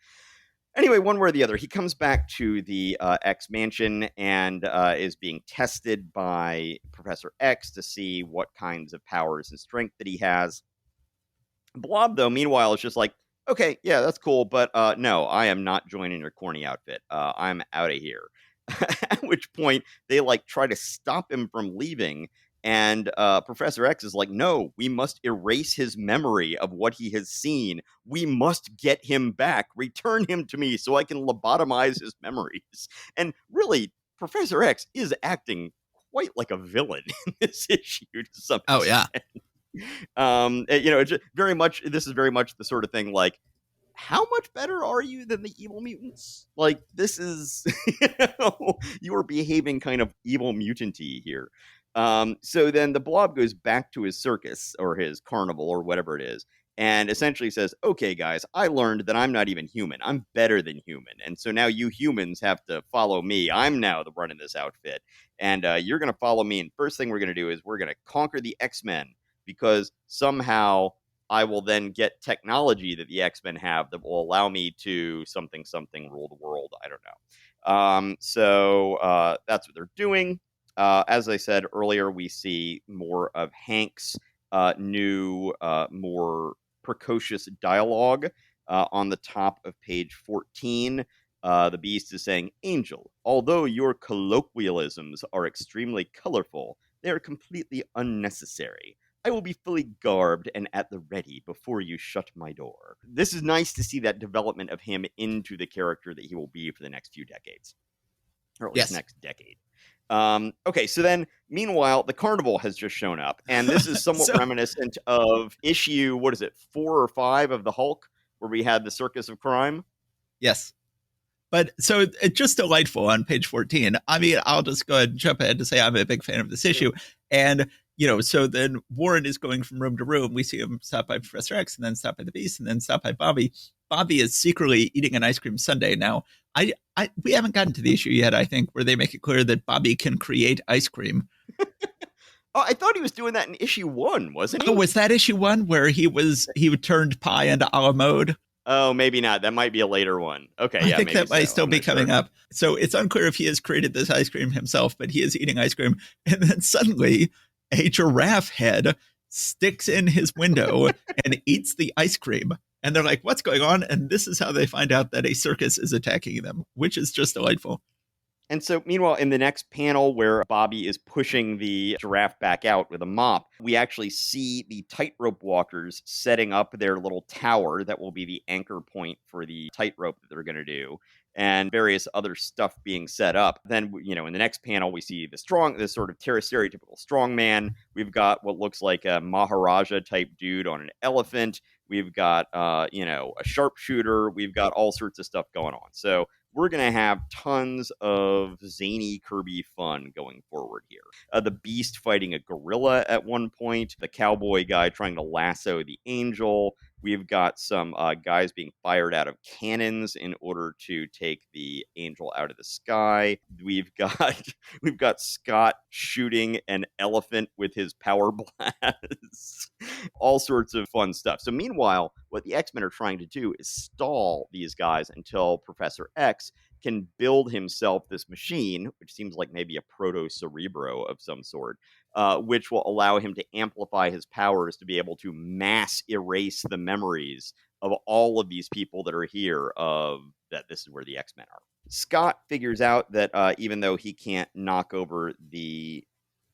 Anyway, one way or the other, he comes back to the X mansion and is being tested by Professor X to see what kinds of powers and strength that he has. Blob, though, meanwhile, is just like, "Okay, yeah, that's cool, but no, I am not joining your corny outfit. I'm out of here." At which point, they like try to stop him from leaving. And Professor X is like, "No, we must erase his memory of what he has seen. We must get him back. Return him to me so I can lobotomize his memories." And really, Professor X is acting quite like a villain in this issue to some extent. Oh, yeah. It's just very much, this is very much the sort of thing like, how much better are you than the evil mutants? Like, this is, you are behaving kind of evil mutanty here. So then the Blob goes back to his circus or his carnival or whatever it is, and essentially says, "Okay, guys, I learned that I'm not even human. I'm better than human. And so now you humans have to follow me. I'm now the running this outfit. And you're going to follow me. And first thing we're going to do is we're going to conquer the X-Men, because somehow I will then get technology that the X-Men have that will allow me to something rule the world." I don't know. So that's what they're doing. As I said earlier, we see more of Hank's new, more precocious dialogue on the top of page 14. The Beast is saying, "Angel, although your colloquialisms are extremely colorful, they are completely unnecessary. I will be fully garbed and at the ready before you shut my door." This is nice to see that development of him into the character that he will be for the next few decades, or at least next decade. Okay, so then, meanwhile, the carnival has just shown up, and this is somewhat reminiscent of issue, what is it, 4 or 5 of the Hulk, where we had the Circus of Crime? Yes. But so it's just delightful on page 14. I mean, I'll just go ahead and jump ahead to say I'm a big fan of this issue. And, so then Warren is going from room to room. We see him stop by Professor X, and then stop by the Beast, and then stop by Bobby. Bobby is secretly eating an ice cream sundae. Now, we haven't gotten to the issue yet, I think, where they make it clear that Bobby can create ice cream. Oh, I thought he was doing that in issue 1, wasn't he? Oh, was that issue 1 where he turned pie into a la mode? Oh, maybe not. That might be a later one. Okay, I think that might still be coming up. So it's unclear if he has created this ice cream himself, but he is eating ice cream. And then suddenly a giraffe head sticks in his window and eats the ice cream. And they're like, "What's going on?" And this is how they find out that a circus is attacking them, which is just delightful. And so, meanwhile, in the next panel where Bobby is pushing the giraffe back out with a mop, we actually see the tightrope walkers setting up their little tower that will be the anchor point for the tightrope that they're going to do, and various other stuff being set up. Then, in the next panel, we see this sort of stereotypical strongman. We've got what looks like a Maharaja type dude on an elephant. We've got, a sharpshooter. We've got all sorts of stuff going on. So we're going to have tons of zany Kirby fun going forward here. The Beast fighting a gorilla at one point, the cowboy guy trying to lasso the Angel, We've got some guys being fired out of cannons in order to take the angel out of the sky. We've got we've got Scott shooting an elephant with his power blast. All sorts of fun stuff. So meanwhile, what the X-Men are trying to do is stall these guys until Professor X can build himself this machine, which seems like maybe a proto-cerebro of some sort, which will allow him to amplify his powers to be able to mass erase the memories of all of these people that are here, of that this is where the X-Men are. Scott figures out that even though he can't knock over the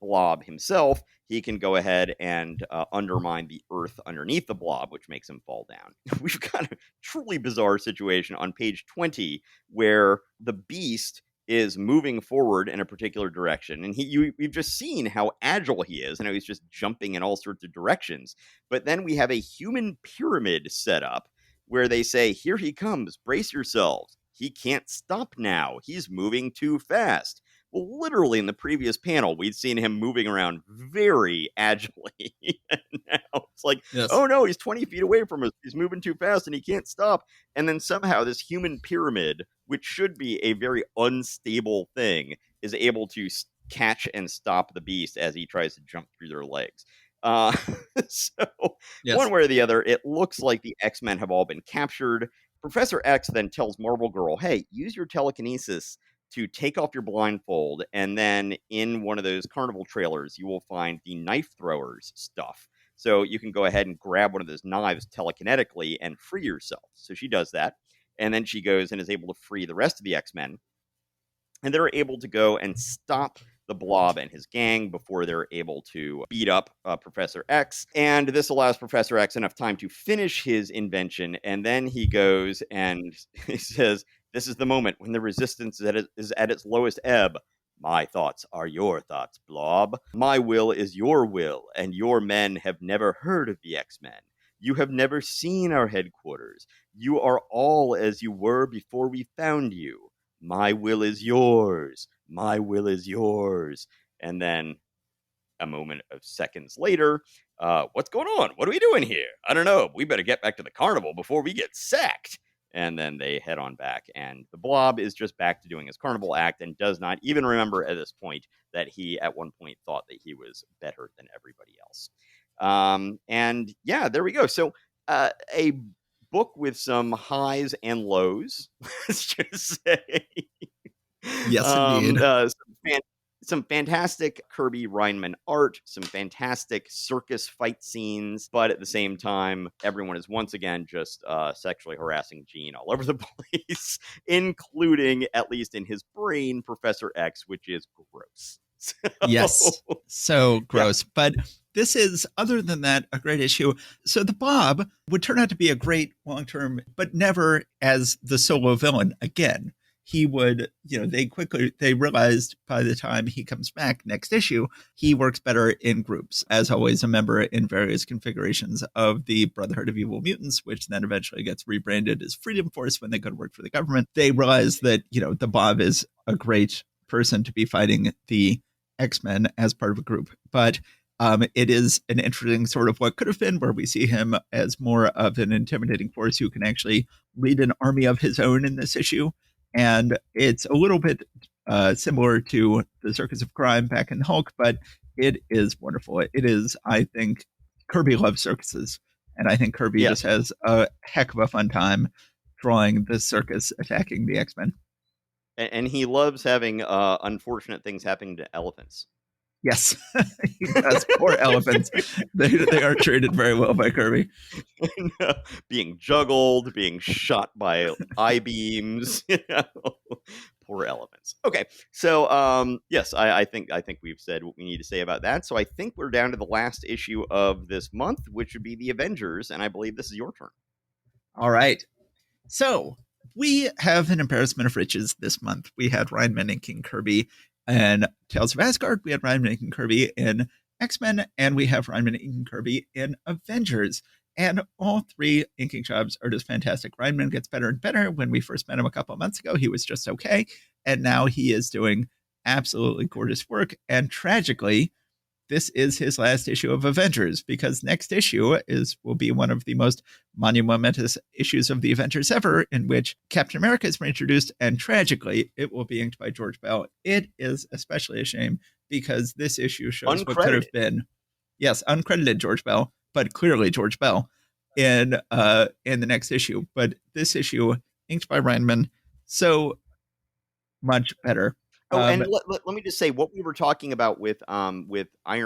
blob himself, he can go ahead and undermine the earth underneath the blob, which makes him fall down. We've got a truly bizarre situation on page 20 where the Beast is moving forward in a particular direction, and we've just seen how agile he is, and how he's just jumping in all sorts of directions. But then we have a human pyramid set up where they say, "Here he comes, brace yourselves. He can't stop now. He's moving too fast." Well, literally in the previous panel, we'd seen him moving around very agilely. And now it's like, Yes. oh no, he's 20 feet away from us. He's moving too fast and he can't stop. And then somehow this human pyramid, which should be a very unstable thing, is able to catch and stop the Beast as he tries to jump through their legs. Uh, so Yes. one way or the other, it looks like the X-Men have all been captured. Professor X then tells Marvel Girl, hey, use your telekinesis to take off your blindfold, and then in one of those carnival trailers, you will find the knife throwers stuff. So you can go ahead and grab one of those knives telekinetically and free yourself. So she does that, and then she goes and is able to free the rest of the X-Men, and they're able to go and stop the Blob and his gang before they're able to beat up Professor X. And this allows Professor X enough time to finish his invention, and then he goes and he says, this is the moment when the resistance is at its lowest ebb. My thoughts are your thoughts, Blob. My will is your will, and your men have never heard of the X-Men. You have never seen our headquarters. You are all as you were before we found you. My will is yours. My will is yours. And then a moment of seconds later, what's going on? What are we doing here? I don't know. We better get back to the carnival before we get sacked. And then they head on back, and the Blob is just back to doing his carnival act and does not even remember at this point that he at one point thought that he was better than everybody else. And yeah, there we go. So a book with some highs and lows, let's just say. Yes, indeed. Some fantastic Kirby Reinman art, some fantastic circus fight scenes, but at the same time, everyone is once again just sexually harassing Jean all over the place, including, at least in his brain, Professor X, which is gross. So, yes, so gross. Yeah. But this is, other than that, a great issue. So the Bob would turn out to be a great long-term, but never as the solo villain again. He would, they realized by the time he comes back next issue, he works better in groups, as always, a member in various configurations of the Brotherhood of Evil Mutants, which then eventually gets rebranded as Freedom Force when they go to work for the government. They realize that, the Bob is a great person to be fighting the X-Men as part of a group. But it is an interesting sort of what could have been, where we see him as more of an intimidating force who can actually lead an army of his own in this issue. And it's a little bit similar to the Circus of Crime back in Hulk, but it is wonderful. It is, I think, Kirby loves circuses. And I think Kirby just has a heck of a fun time drawing the circus attacking the X-Men. And he loves having unfortunate things happening to elephants. Yes, he does. Poor elephants. They aren't treated very well by Kirby. Being juggled, being shot by I-beams. Poor elephants. Okay, so yes, I think we've said what we need to say about that. So I think we're down to the last issue of this month, which would be the Avengers, and I believe this is your turn. All right. So we have an embarrassment of riches this month. We had Reinman and King Kirby in Tales of Asgard. We had Reinman and Kirby in X-Men, and we have Reinman and Kirby in Avengers. And all three inking jobs are just fantastic. Reinman gets better and better. When we first met him a couple of months ago, he was just okay. And now he is doing absolutely gorgeous work. And tragically, this is his last issue of Avengers, because next issue will be one of the most monumentous issues of the Avengers ever, in which Captain America is reintroduced, and tragically, it will be inked by George Bell. It is especially a shame because this issue shows what could have been, yes, uncredited George Bell, but clearly George Bell in the next issue. But this issue, inked by Reinman, so much better. Oh, and let me just say what we were talking about with Iron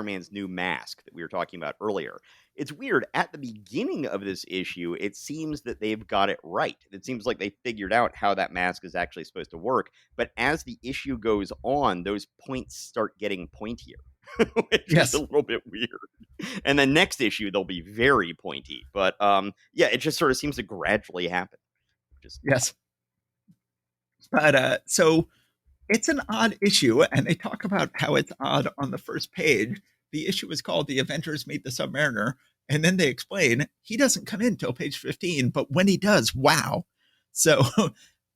Man's new mask that we were talking about earlier. It's weird. At the beginning of this issue, it seems that they've got it right. It seems like they figured out how that mask is actually supposed to work. But as the issue goes on, those points start getting pointier, which is a little bit weird. And then next issue, they'll be very pointy. But yeah, it just sort of seems to gradually happen. Yes. But so it's an odd issue, and they talk about how it's odd on the first page. The issue is called The Avengers Meet the Submariner, and then they explain he doesn't come in till page 15, but when he does, wow. So,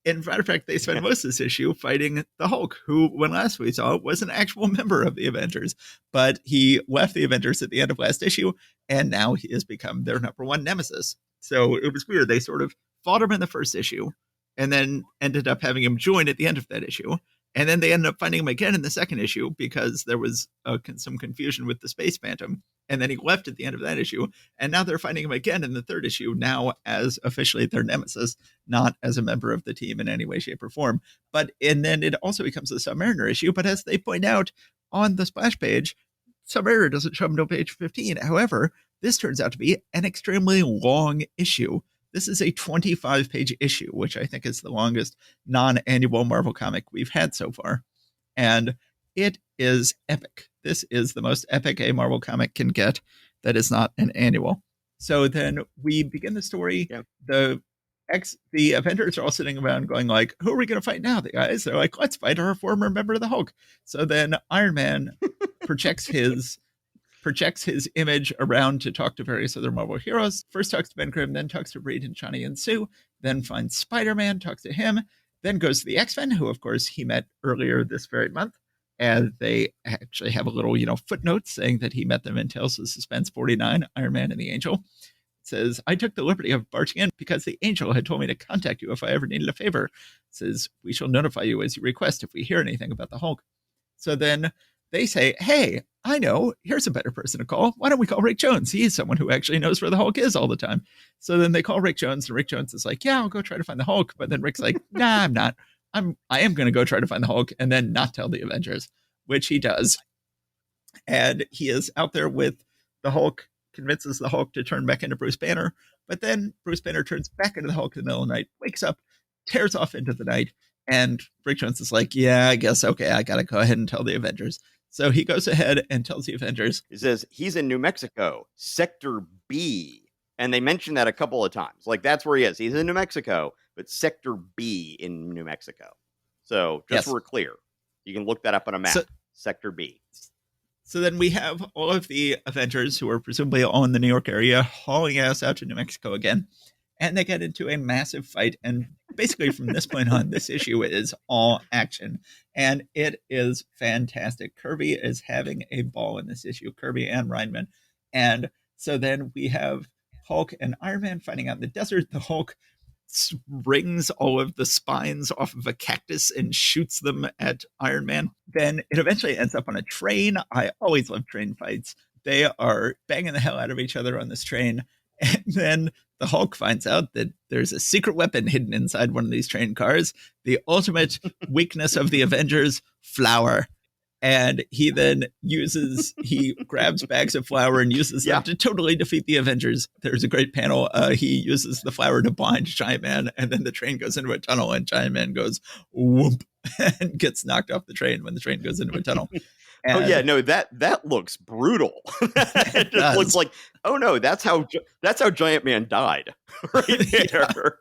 in matter of fact, they spend most of this issue fighting the Hulk, who, when last we saw, was an actual member of the Avengers, but he left the Avengers at the end of last issue, and now he has become their number one nemesis. So it was weird. They sort of fought him in the first issue, and then ended up having him join at the end of that issue. And then they ended up finding him again in the second issue because there was some confusion with the Space Phantom. And then he left at the end of that issue. And now they're finding him again in the third issue, now as officially their nemesis, not as a member of the team in any way, shape, or form. And then it also becomes a Submariner issue. But as they point out on the splash page, Submariner doesn't show up until page 15. However, this turns out to be an extremely long issue. This is a 25-page issue, which I think is the longest non-annual Marvel comic we've had so far. And it is epic. This is the most epic a Marvel comic can get that is not an annual. So then we begin the story. Yeah. The Avengers are all sitting around going like, who are we going to fight now? The guys, they're like, let's fight our former member of the Hulk. So then Iron Man projects his image around to talk to various other Marvel heroes. First talks to Ben Grimm, then talks to Reed and Johnny and Sue, then finds Spider-Man, talks to him, then goes to the X-Men, who, of course, he met earlier this very month. And they actually have a little, footnote saying that he met them in Tales of Suspense 49, Iron Man and the Angel. It says, I took the liberty of barging in because the Angel had told me to contact you if I ever needed a favor. It says, we shall notify you as you request if we hear anything about the Hulk. So then they say, hey, I know, here's a better person to call. Why don't we call Rick Jones? He's someone who actually knows where the Hulk is all the time. So then they call Rick Jones, and Rick Jones is like, yeah, I'll go try to find the Hulk. But then Rick's like, nah, I'm not. I am going to go try to find the Hulk and then not tell the Avengers, which he does. And he is out there with the Hulk, convinces the Hulk to turn back into Bruce Banner. But then Bruce Banner turns back into the Hulk in the middle of the night, wakes up, tears off into the night. And Rick Jones is like, yeah, I guess, okay, I got to go ahead and tell the Avengers. So he goes ahead and tells the Avengers. He says, he's in New Mexico, Sector B. And they mention that a couple of times. Like, that's where he is. He's in New Mexico, but Sector B in New Mexico. So just so we're clear, you can look that up on a map. Sector B. So then we have all of the Avengers who are presumably all in the New York area hauling ass out to New Mexico again. And they get into a massive fight. And basically from this point on, this issue is all action. And it is fantastic. Kirby is having a ball in this issue, Kirby and Reinman. And so then we have Hulk and Iron Man fighting out in the desert. The Hulk springs all of the spines off of a cactus and shoots them at Iron Man. Then it eventually ends up on a train. I always love train fights. They are banging the hell out of each other on this train. And then the Hulk finds out that there's a secret weapon hidden inside one of these train cars, the ultimate weakness of the Avengers, flour. And he then he grabs bags of flour and uses them to totally defeat the Avengers. There's a great panel. He uses the flour to blind Giant Man, and then the train goes into a tunnel, and Giant Man goes whoop and gets knocked off the train when the train goes into a tunnel. And that looks brutal. It just looks like, oh no, that's how Giant Man died. Right there.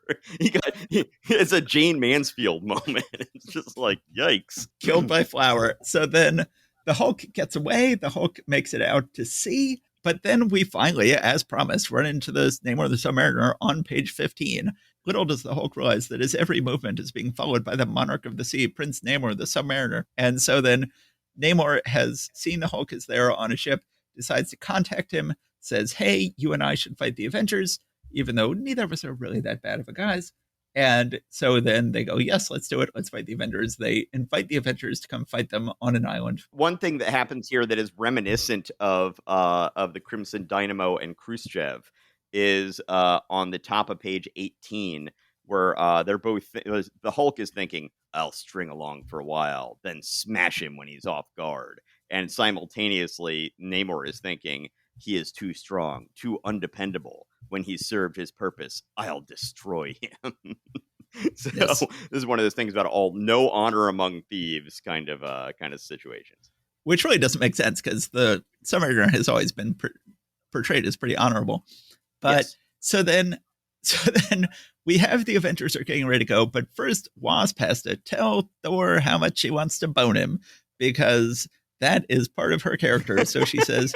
It's a Jane Mansfield moment. It's just like, yikes. Killed by flour. So then the Hulk gets away. The Hulk makes it out to sea. But then we finally, as promised, run into the Namor the Submariner on page 15. Little does the Hulk realize that his every movement is being followed by the monarch of the sea, Prince Namor the Submariner. And so then Namor has seen the Hulk is there on a ship, decides to contact him, says, hey, you and I should fight the Avengers, even though neither of us are really that bad of a guys. And so then they go, yes, let's do it. Let's fight the Avengers. They invite the Avengers to come fight them on an island. One thing that happens here that is reminiscent of the Crimson Dynamo and Khrushchev is on the top of page 18, where they're both the Hulk is thinking, I'll string along for a while, then smash him when he's off guard. And simultaneously, Namor is thinking, he is too strong, too undependable. When he's served his purpose, I'll destroy him. So Yes. this is one of those things about all no honor among thieves kind of situations. Which really doesn't make sense because the Submariner has always been portrayed as pretty honorable. But Yes. so then we have the Avengers are getting ready to go, but first Wasp has to tell Thor how much she wants to bone him because that is part of her character. So she says,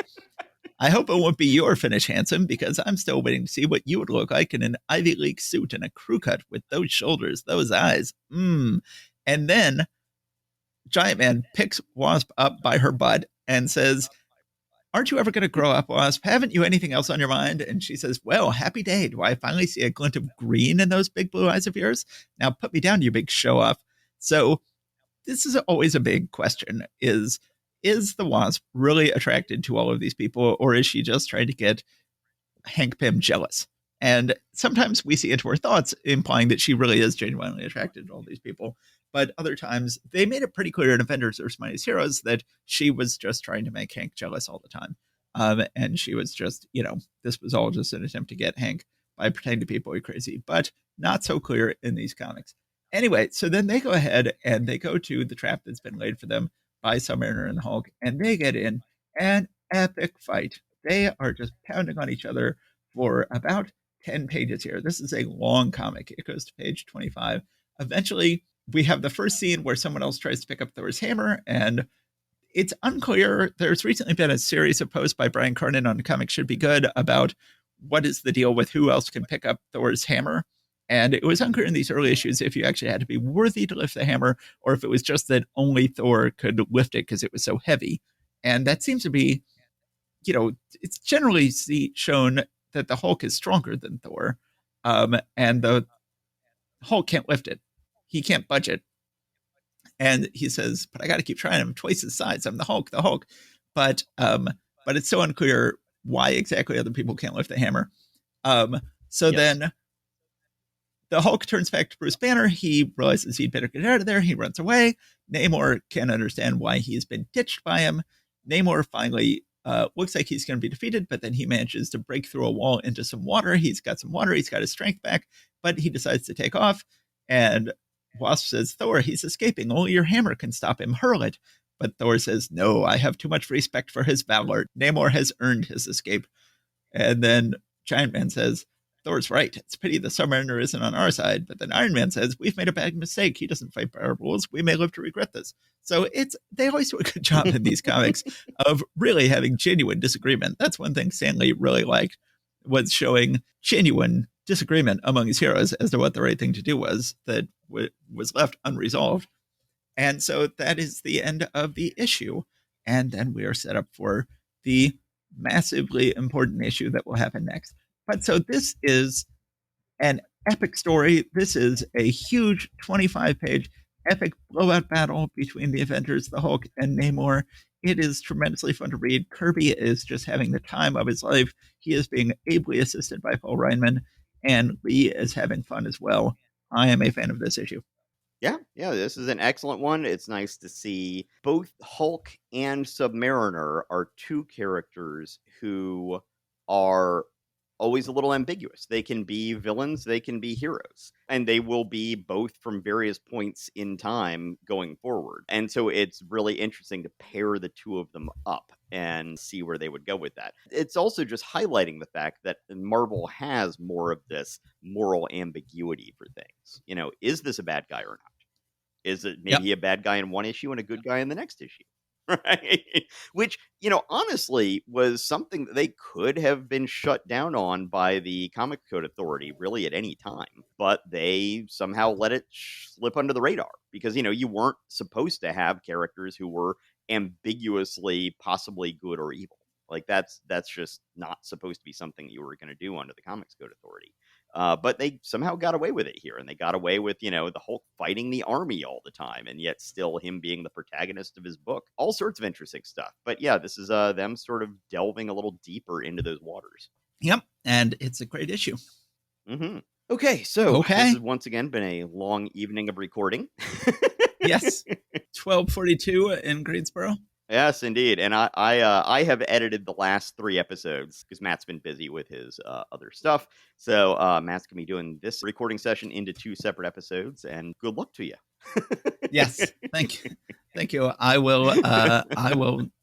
I hope it won't be your finish, handsome, because I'm still waiting to see what you would look like in an Ivy League suit and a crew cut with those shoulders, those eyes. And then Giant Man picks Wasp up by her butt and says, aren't you ever going to grow up, Wasp? Haven't you anything else on your mind? And she says, well, happy day. Do I finally see a glint of green in those big blue eyes of yours? Now put me down, you big show off. So this is always a big question is the Wasp really attracted to all of these people, or is she just trying to get Hank Pym jealous? And sometimes we see into her thoughts, implying that she really is genuinely attracted to all these people. But other times, they made it pretty clear in Avengers Earth's Mightiest Heroes that she was just trying to make Hank jealous all the time. And she was just, this was all just an attempt to get Hank by pretending to be boy crazy, but not so clear in these comics. Anyway, so then they go ahead and they go to the trap that's been laid for them by Submariner and the Hulk, and they get in an epic fight. They are just pounding on each other for about 10 pages here. This is a long comic. It goes to page 25. Eventually, we have the first scene where someone else tries to pick up Thor's hammer, and it's unclear. There's recently been a series of posts by Brian Kernan on Comics Should Be Good about what is the deal with who else can pick up Thor's hammer. And it was unclear in these early issues if you actually had to be worthy to lift the hammer or if it was just that only Thor could lift it because it was so heavy. And that seems to be, it's generally shown that the Hulk is stronger than Thor. And the Hulk can't lift it. He can't budge it. And he says, but I got to keep trying. I'm twice his size. I'm the Hulk. But it's so unclear why exactly other people can't lift the hammer. Then the Hulk turns back to Bruce Banner. He realizes he'd better get out of there. He runs away. Namor can't understand why he's been ditched by him. Namor finally looks like he's going to be defeated, but then he manages to break through a wall into some water. He's got some water. He's got his strength back, but he decides to take off. And Wasp says, Thor, he's escaping. Only your hammer can stop him. Hurl it. But Thor says, no, I have too much respect for his valor. Namor has earned his escape. And then Giant Man says, Thor's right. It's a pity the Submariner isn't on our side. But then Iron Man says, we've made a bad mistake. He doesn't fight by our rules. We may live to regret this. So they always do a good job in these comics of really having genuine disagreement. That's one thing Stan Lee really liked, was showing genuine disagreement among his heroes as to what the right thing to do was that was left unresolved. And so that is the end of the issue. And then we are set up for the massively important issue that will happen next. But so this is an epic story. This is a huge 25-page epic blowout battle between the Avengers, the Hulk, and Namor. It is tremendously fun to read. Kirby is just having the time of his life. He is being ably assisted by Paul Reinman, and Lee is having fun as well. I am a fan of this issue. Yeah, this is an excellent one. It's nice to see both Hulk and Submariner are two characters who are always a little ambiguous. They can be villains, they can be heroes, and they will be both from various points in time going forward. And so it's really interesting to pair the two of them up and see where they would go with that. It's also just highlighting the fact that Marvel has more of this moral ambiguity for things. Is this a bad guy or not? Is it maybe a bad guy in one issue and a good guy in the next issue? Right. Which, honestly was something that they could have been shut down on by the Comic Code Authority really at any time. But they somehow let it slip under the radar because, you weren't supposed to have characters who were ambiguously possibly good or evil. Like that's just not supposed to be something you were going to do under the Comics Code Authority. But they somehow got away with it here, and they got away with, the Hulk fighting the army all the time, and yet still him being the protagonist of his book. All sorts of interesting stuff. But yeah, this is them sort of delving a little deeper into those waters. Yep, and it's a great issue. Mm-hmm. Okay, so this has once again been a long evening of recording. Yes, 12:42 in Greensboro. Yes, indeed. And I have edited the last 3 episodes because Matt's been busy with his other stuff. So Matt's going to be doing this recording session into 2 separate episodes, and good luck to you. Yes, thank you. Thank you. I will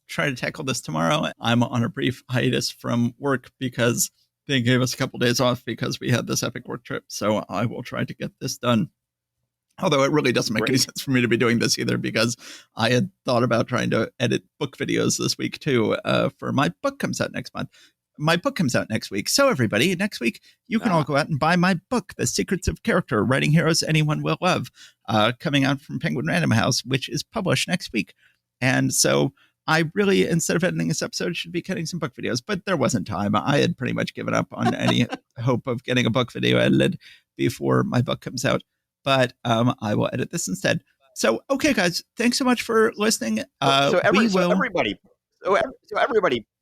try to tackle this tomorrow. I'm on a brief hiatus from work because they gave us a couple days off because we had this epic work trip. So I will try to get this done. Although it really doesn't make any sense for me to be doing this either, because I had thought about trying to edit book videos this week too, for my book comes out next month. My book comes out next week. So everybody, next week, you can all go out and buy my book, The Secrets of Character, Writing Heroes Anyone Will Love, coming out from Penguin Random House, which is published next week. And so I really, instead of editing this episode, should be cutting some book videos, but there wasn't time. I had pretty much given up on any hope of getting a book video edited before my book comes out. But I will edit this instead. So, okay, guys, thanks so much for listening. So everybody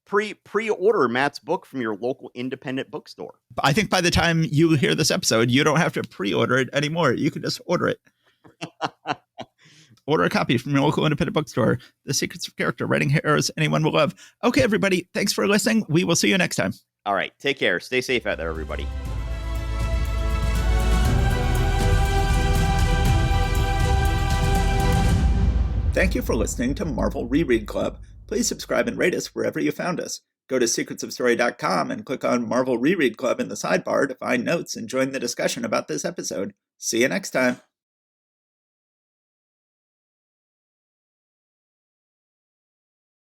pre-order Matt's book from your local independent bookstore. I think by the time you hear this episode, you don't have to pre-order it anymore. You can just order it. Order a copy from your local independent bookstore. The Secrets of Character, Writing Heroes Anyone Will Love. Okay, everybody, thanks for listening. We will see you next time. All right, take care. Stay safe out there, everybody. Thank you for listening to Marvel Reread Club. Please subscribe and rate us wherever you found us. Go to secretsofstory.com and click on Marvel Reread Club in the sidebar to find notes and join the discussion about this episode. See you next time.